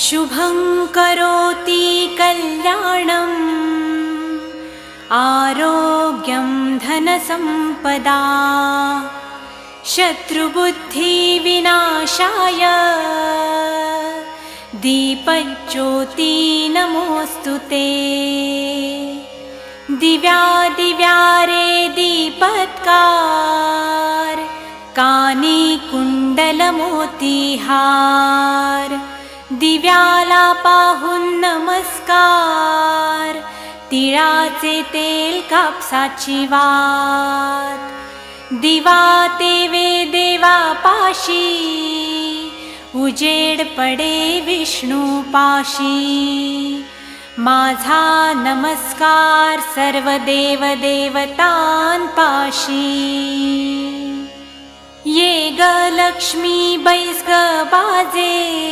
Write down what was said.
शुभं करोति कल्याणम् आरोग्यं धनसम्पदा शत्रुबुद्धिविनाशाय दीपज्योति नमोऽस्तुते। दिव्या दिव्या रे दीपत्कार कानी कुंडलमोतीहार दिव्याला पाहून नमस्कार तिळाचे तेल कापसाची वात दिवा तेवे देवा पाशी उजेड पडे विष्णू पाशी माझा नमस्कार सर्व देव देवतांपाशी ये ग लक्ष्मी बैस ग बाजे